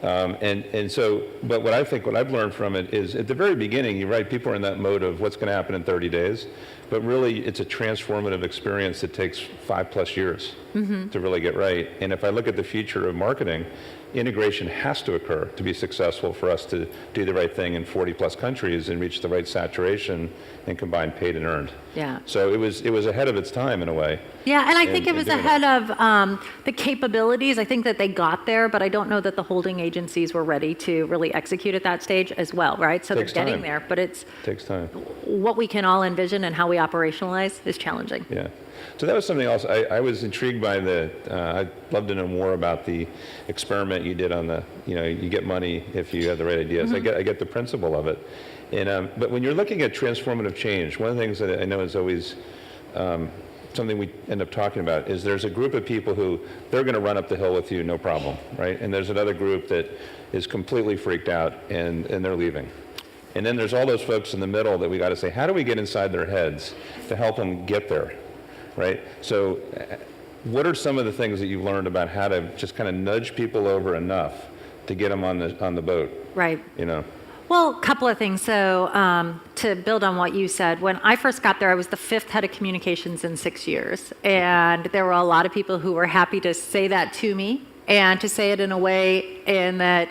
But what I've learned from it is, at the very beginning, you're right, people are in that mode of what's going to happen in 30 days. But really, it's a transformative experience that takes 5+ years to really get right. And if I look at the future of marketing, integration has to occur to be successful for us to do the right thing in 40+ countries and reach the right saturation and combine paid and earned. Yeah. So it was ahead of its time in a way. Yeah, and I think it was ahead of the capabilities. I think that they got there, but I don't know that the holding agencies were ready to really execute at that stage as well, right? So they're getting there, but takes time. What we can all envision and how we operationalize is challenging. Yeah. So that was something else. I was intrigued by I'd love to know more about the experiment you did on you get money if you have the right ideas. I get the principle of it. And but when you're looking at transformative change, one of the things that I know is always something we end up talking about is there's a group of people who they're going to run up the hill with you, no problem, right? And there's another group that is completely freaked out and they're leaving. And then there's all those folks in the middle that we got to say, how do we get inside their heads to help them get there, right? So what are some of the things that you've learned about how to just kind of nudge people over enough to get them on the boat? Right. Well, a couple of things. So to build on what you said, when I first got there, I was the 5th head of communications in 6 years. And there were a lot of people who were happy to say that to me and to say it in a way in that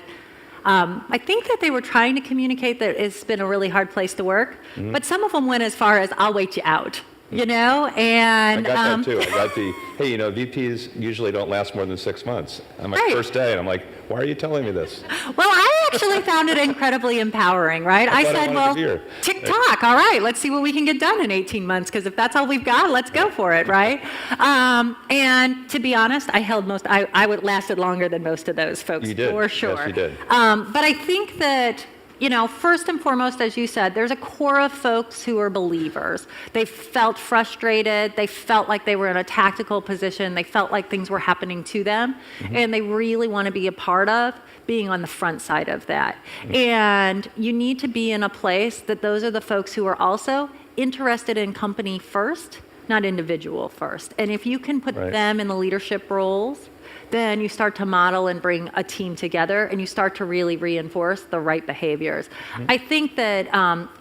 I think that they were trying to communicate that it's been a really hard place to work, but some of them went as far as, I'll wait you out. You know, and I got that too. I got the, hey, VPs usually don't last more than 6 months. On my first day, and I'm like, why are you telling me this? Well, I actually found it incredibly empowering, right? I said, well, tick-tock, all right, let's see what we can get done in 18 months, because if that's all we've got, let's go for it, right? And to be honest, I would lasted longer than most of those folks, you did. For sure. Yes, you did. But I think that, first and foremost, as you said, there's a core of folks who are believers. They felt frustrated. They felt like they were in a tactical position. They felt like things were happening to them. And they really want to be a part of being on the front side of that. And you need to be in a place that those are the folks who are also interested in company first, not individual first. And if you can put them in the leadership roles, then you start to model and bring a team together, and you start to really reinforce the right behaviors. I think that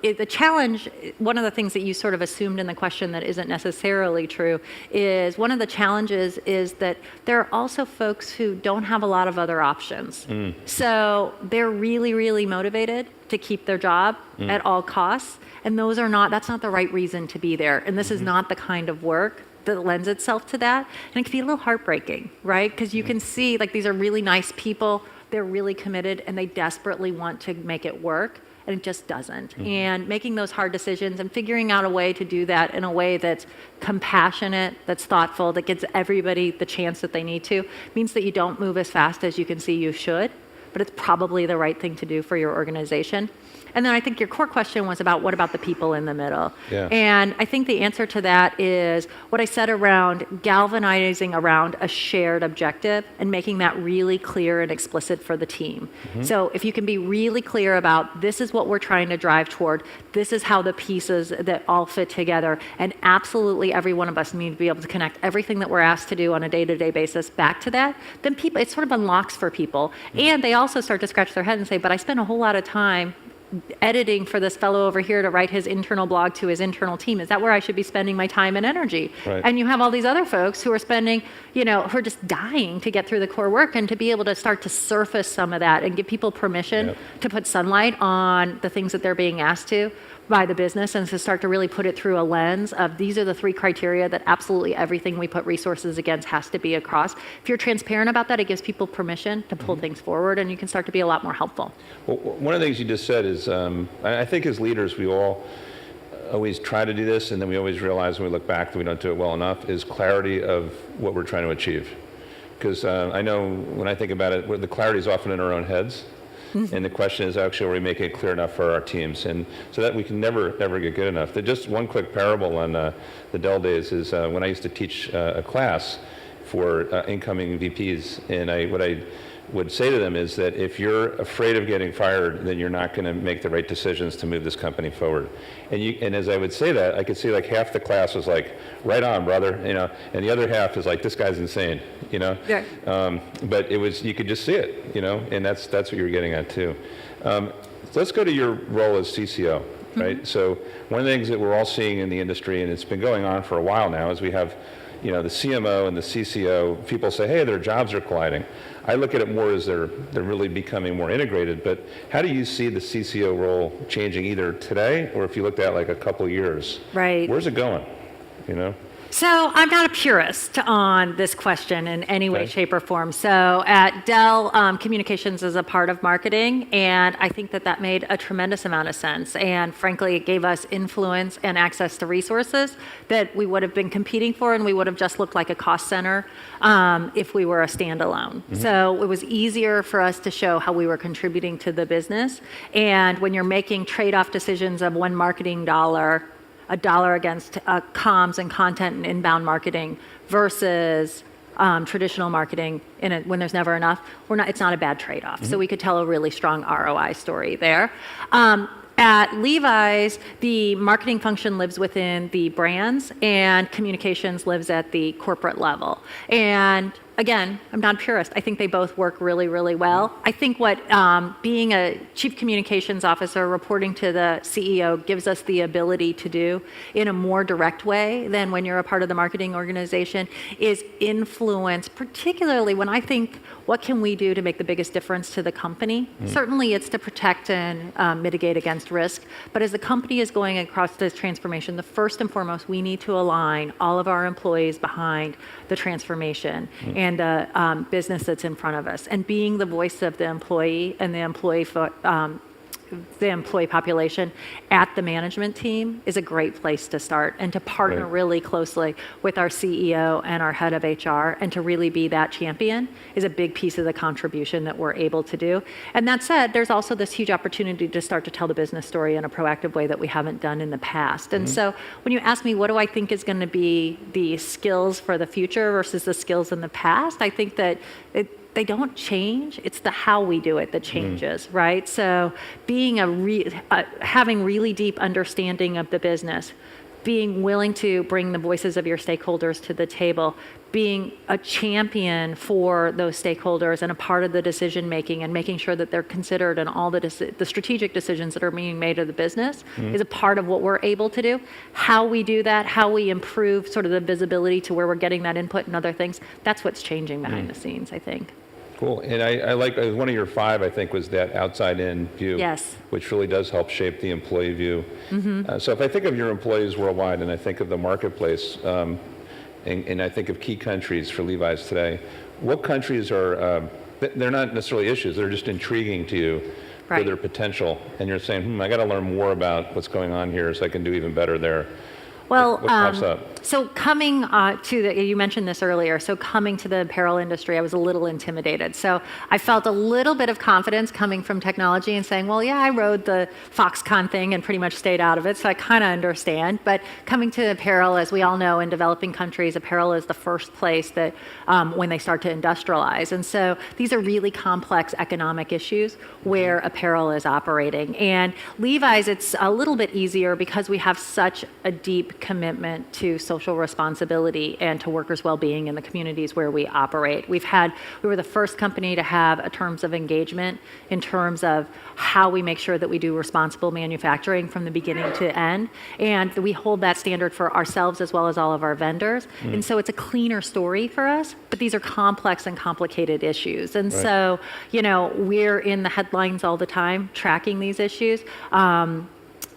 the challenge, one of the things that you sort of assumed in the question that isn't necessarily true, is one of the challenges is that there are also folks who don't have a lot of other options. So they're really, really motivated to keep their job at all costs, and that's not the right reason to be there. And this is not the kind of work that lends itself to that. And it can be a little heartbreaking, right? Because you can see, like, these are really nice people, they're really committed, and they desperately want to make it work, and it just doesn't. And making those hard decisions and figuring out a way to do that in a way that's compassionate, that's thoughtful, that gives everybody the chance that they need to, means that you don't move as fast as you can see you should, but it's probably the right thing to do for your organization. And then I think your core question was about what about the people in the middle? Yeah. And I think the answer to that is what I said around galvanizing around a shared objective and making that really clear and explicit for the team. So if you can be really clear about this is what we're trying to drive toward, this is how the pieces that all fit together, and absolutely every one of us need to be able to connect everything that we're asked to do on a day-to-day basis back to that, then people, it sort of unlocks for people. And they also start to scratch their head and say, but I spent a whole lot of time editing for this fellow over here to write his internal blog to his internal team. Is that where I should be spending my time and energy? And you have all these other folks who are spending, who are just dying to get through the core work, and to be able to start to surface some of that and give people permission to put sunlight on the things that they're being asked to by the business, and to start to really put it through a lens of these are the 3 criteria that absolutely everything we put resources against has to be across. If you're transparent about that, it gives people permission to pull things forward, and you can start to be a lot more helpful. Well, one of the things you just said is, I think as leaders, we all always try to do this, and then we always realize when we look back that we don't do it well enough, is clarity of what we're trying to achieve. Because I know when I think about it, the clarity is often in our own heads. And the question is actually, are we making it clear enough for our teams? And so that we can never get good enough. Just one quick parable on the Dell days is when I used to teach a class for incoming VPs, and what I would say to them is that if you're afraid of getting fired, then you're not going to make the right decisions to move this company forward. And as I would say that, I could see like half the class was like, right on, brother, and the other half is like, this guy's insane, but you could just see it, and that's what you were getting at too. So let's go to your role as CCO, right? So one of the things that we're all seeing in the industry, and it's been going on for a while now, is we have the CMO and the CCO, people say, hey, their jobs are colliding. I look at it more as they're really becoming more integrated, but how do you see the CCO role changing either today or if you looked at like a couple of years? Right. Where's it going, So I'm not a purist on this question in any way, shape, or form. So at Dell, communications is a part of marketing, and I think that made a tremendous amount of sense. And frankly, it gave us influence and access to resources that we would have been competing for, and we would have just looked like a cost center if we were a standalone. So it was easier for us to show how we were contributing to the business. And when you're making trade-off decisions of one marketing dollar, a dollar against comms and content and inbound marketing versus traditional marketing when there's never enough, it's not a bad trade-off. So we could tell a really strong ROI story there. At Levi's, the marketing function lives within the brands, and communications lives at the corporate level. And again, I'm not a purist. I think they both work really, really well. I think what being a chief communications officer reporting to the CEO gives us the ability to do in a more direct way than when you're a part of the marketing organization is influence, particularly when I think, what can we do to make the biggest difference to the company? Certainly it's to protect and mitigate against risk, but as the company is going across this transformation, the first and foremost, we need to align all of our employees behind the transformation and the business that's in front of us. And being the voice of the employee and the employee population at the management team is a great place to start, and to partner really closely with our CEO and our head of HR, and to really be that champion is a big piece of the contribution that we're able to do. And that said, there's also this huge opportunity to start to tell the business story in a proactive way that we haven't done in the past. And so when you ask me what do I think is going to be the skills for the future versus the skills in the past, I think that they don't change. It's the how we do it that changes, right? So being having really deep understanding of the business, being willing to bring the voices of your stakeholders to the table, being a champion for those stakeholders and a part of the decision making, and making sure that they're considered in all the strategic decisions that are being made of the business is a part of what we're able to do. How we do that, how we improve sort of the visibility to where we're getting that input and other things, that's what's changing behind the scenes, I think. Cool. And I like, one of your 5, I think, was that outside-in view. Yes. Which really does help shape the employee view. So if I think of your employees worldwide, and I think of the marketplace, and I think of key countries for Levi's today, what countries are, they're not necessarily issues, they're just intriguing to you for their potential, and you're saying, I got to learn more about what's going on here so I can do even better there. Well, what pops up? So coming you mentioned this earlier, so coming to the apparel industry, I was a little intimidated. So I felt a little bit of confidence coming from technology and saying, well, yeah, I rode the Foxconn thing and pretty much stayed out of it, so I kind of understand. But coming to apparel, as we all know, in developing countries, apparel is the first place that when they start to industrialize. And so these are really complex economic issues where apparel is operating. And Levi's, it's a little bit easier because we have such a deep commitment to social responsibility and to workers' well-being in the communities where we operate. We were the first company to have a terms of engagement in terms of how we make sure that we do responsible manufacturing from the beginning to end. And we hold that standard for ourselves as well as all of our vendors. And so it's a cleaner story for us, but these are complex and complicated issues. And so, we're in the headlines all the time tracking these issues.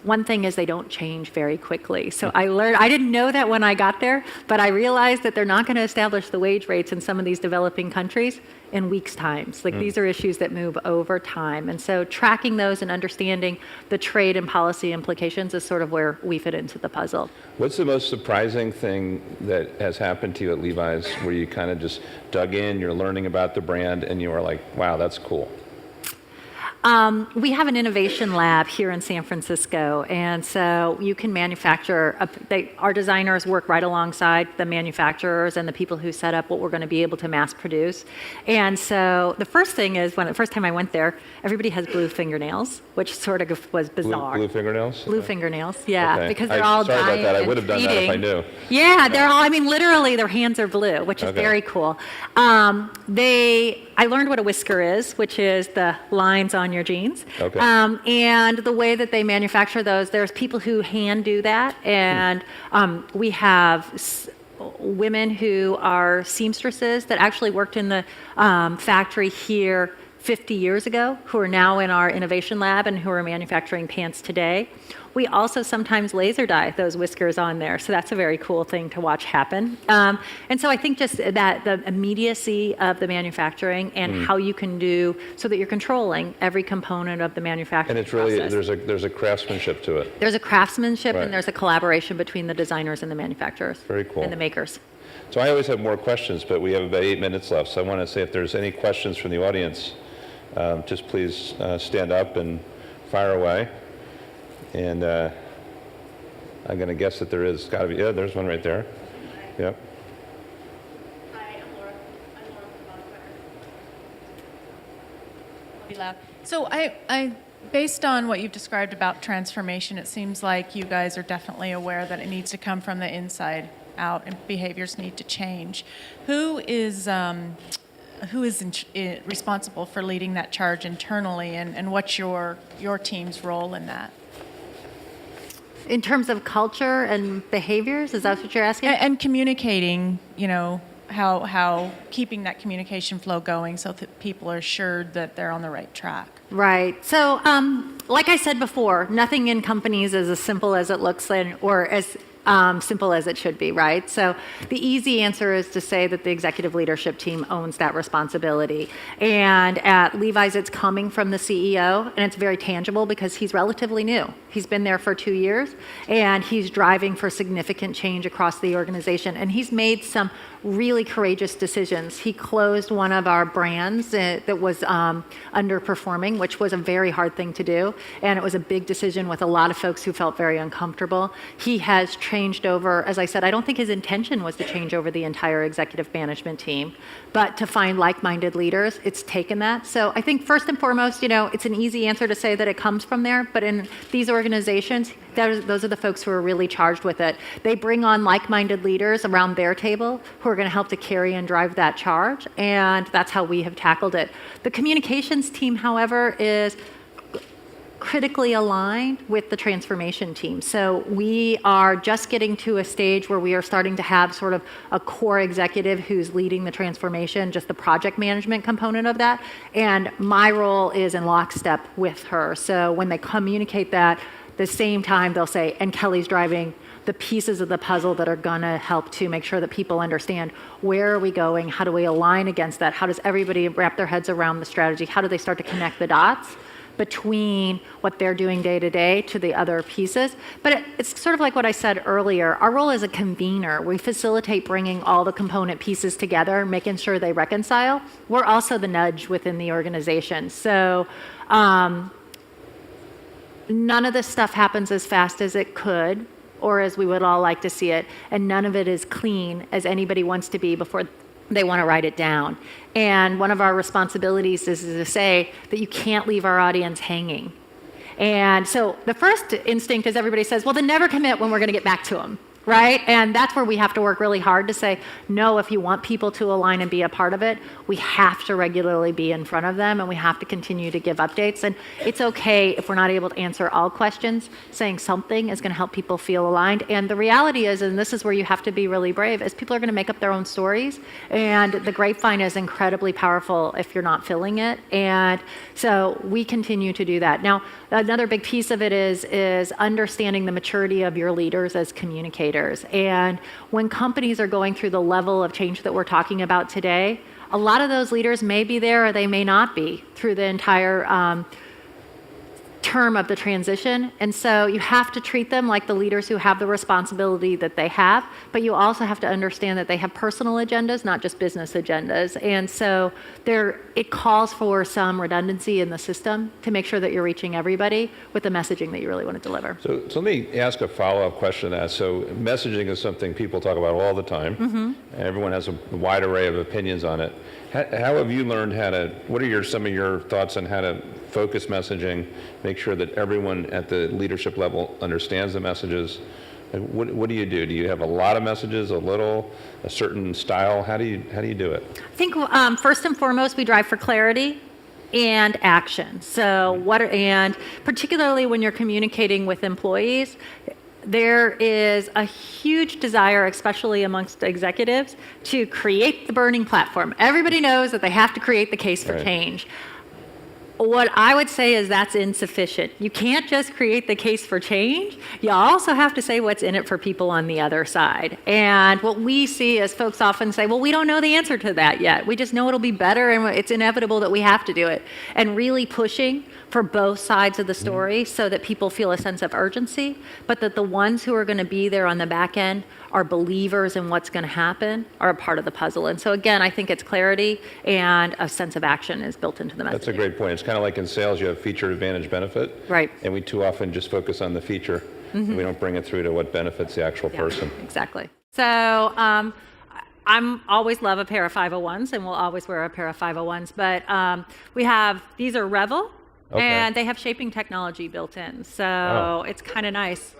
One thing is they don't change very quickly. So I didn't know that when I got there, but I realized that they're not going to establish the wage rates in some of these developing countries in weeks' times. These are issues that move over time. And so tracking those and understanding the trade and policy implications is sort of where we fit into the puzzle. What's the most surprising thing that has happened to you at Levi's where you kind of just dug in, you're learning about the brand, and you were like, wow, that's cool? We have an innovation lab here in San Francisco, and so you can manufacture, our designers work right alongside the manufacturers and the people who set up what we're going to be able to mass produce. And so the first thing is, the first time I went there, everybody has blue fingernails, which sort of was bizarre. Blue fingernails? Blue fingernails, yeah, Okay. because they're all sorry about dying that. I and would have done that if I feeding. knew. Yeah, they're all, literally their hands are blue, which is very cool. I learned what a whisker is, which is the lines on your jeans. Okay. And the way that they manufacture those, there's people who hand do that, and we have women who are seamstresses that actually worked in the factory here 50 years ago, who are now in our innovation lab and who are manufacturing pants today. We also sometimes laser dye those whiskers on there, so that's a very cool thing to watch happen. And so I think just that the immediacy of the manufacturing and how you can do so that you're controlling every component of the manufacturing And it's really, process. there's a craftsmanship to it. There's a craftsmanship Right. and there's a collaboration between the designers and the manufacturers. Very cool. And the makers. So I always have more questions, but we have about 8 minutes left. So I want to say if there's any questions from the audience, just please stand up and fire away. And I'm going to guess that there is got to be, yeah, there's one right there. Yep. Hi, I'm Laura. I'm Laura from Be loud. So I, based on what you've described about transformation, it seems like you guys are definitely aware that it needs to come from the inside out and behaviors need to change. Who is responsible for leading that charge internally, and what's your team's role in that? In terms of culture and behaviors, is that what you're asking? And communicating, how keeping that communication flow going so that people are assured that they're on the right track. Right. So, like I said before, nothing in companies is as simple as it looks or as simple as it should be, right? So the easy answer is to say that the executive leadership team owns that responsibility. And at Levi's, it's coming from the CEO, and it's very tangible because he's relatively new. He's been there for 2 years, and he's driving for significant change across the organization. And he's made some really courageous decisions. He closed one of our brands that was underperforming, which was a very hard thing to do. And it was a big decision with a lot of folks who felt very uncomfortable. He has changed over, as I said, I don't think his intention was to change over the entire executive management team, but to find like-minded leaders, it's taken that. So I think first and foremost, it's an easy answer to say that it comes from there, but in these organizations, those are the folks who are really charged with it. They bring on like-minded leaders around their table who are going to help to carry and drive that charge, and that's how we have tackled it. The communications team, however, is critically aligned with the transformation team. So we are just getting to a stage where we are starting to have sort of a core executive who's leading the transformation, just the project management component of that. And my role is in lockstep with her. So when they communicate that, the same time they'll say, and Kelly's driving the pieces of the puzzle that are going to help to make sure that people understand where are we going, how do we align against that, how does everybody wrap their heads around the strategy, how do they start to connect the dots between what they're doing day to day to the other pieces. But it's sort of like what I said earlier. Our role as a convener, we facilitate bringing all the component pieces together, making sure they reconcile. We're also the nudge within the organization. So none of this stuff happens as fast as it could, or as we would all like to see it, and none of it is clean as anybody wants to be before they want to write it down. And one of our responsibilities is to say that you can't leave our audience hanging. And so the first instinct is everybody says, well, then never commit when we're going to get back to them, right? And that's where we have to work really hard to say, no, if you want people to align and be a part of it, we have to regularly be in front of them, and we have to continue to give updates. And it's okay if we're not able to answer all questions. Saying something is going to help people feel aligned. And the reality is, and this is where you have to be really brave, is people are going to make up their own stories. And the grapevine is incredibly powerful if you're not filling it. And so we continue to do that. Now, another big piece of it is understanding the maturity of your leaders as communicators. And when companies are going through the level of change that we're talking about today, a lot of those leaders may be there or they may not be through the entire term of the transition. And so you have to treat them like the leaders who have the responsibility that they have, but you also have to understand that they have personal agendas, not just business agendas. And so it calls for some redundancy in the system to make sure that you're reaching everybody with the messaging that you really want to deliver. So let me ask a follow-up question to that. So messaging is something people talk about all the time. Mm-hmm. Everyone has a wide array of opinions on it. How have you learned what are some of your thoughts on how to focus messaging, make sure that everyone at the leadership level understands the messages? What do you do? Do you have a lot of messages, a little, a certain style? How do you do it? I think first and foremost, we drive for clarity and action. So and particularly when you're communicating with employees, there is a huge desire, especially amongst executives, to create the burning platform. Everybody knows that they have to create the case for change. What I would say is that's insufficient. You can't just create the case for change. You also have to say what's in it for people on the other side. And what we see is folks often say, well, we don't know the answer to that yet. We just know it'll be better, and it's inevitable that we have to do it. And really pushing for both sides of the story so that people feel a sense of urgency, but that the ones who are going to be there on the back end are believers in what's going to happen, are a part of the puzzle. And so again, I think it's clarity and a sense of action is built into the message. That's a great point. It's kind of like in sales, you have feature, advantage, benefit. Right. And we too often just focus on the feature. Mm-hmm. And we don't bring it through to what benefits the actual person. Exactly. So I'm always love a pair of 501s, and we'll always wear a pair of 501s. But these are Revel. Okay. And they have shaping technology built in, so It's kind of nice.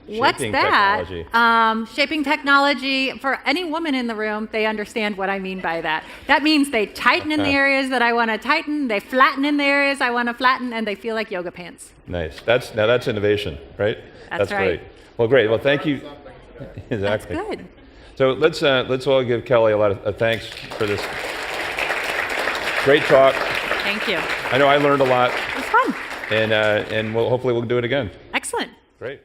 What's Shaping that? technology. Shaping technology, for any woman in the room, they understand what I mean by that. That means they tighten in the areas that I want to tighten, they flatten in the areas I want to flatten, and they feel like yoga pants. Nice. Now that's innovation, right? That's right. great. Well, great. Well, thank you. Exactly. That's good. So let's all give Kelly a lot of thanks for this great talk. Thank you. I know I learned a lot, It was fun. and hopefully we'll do it again. Excellent. Great.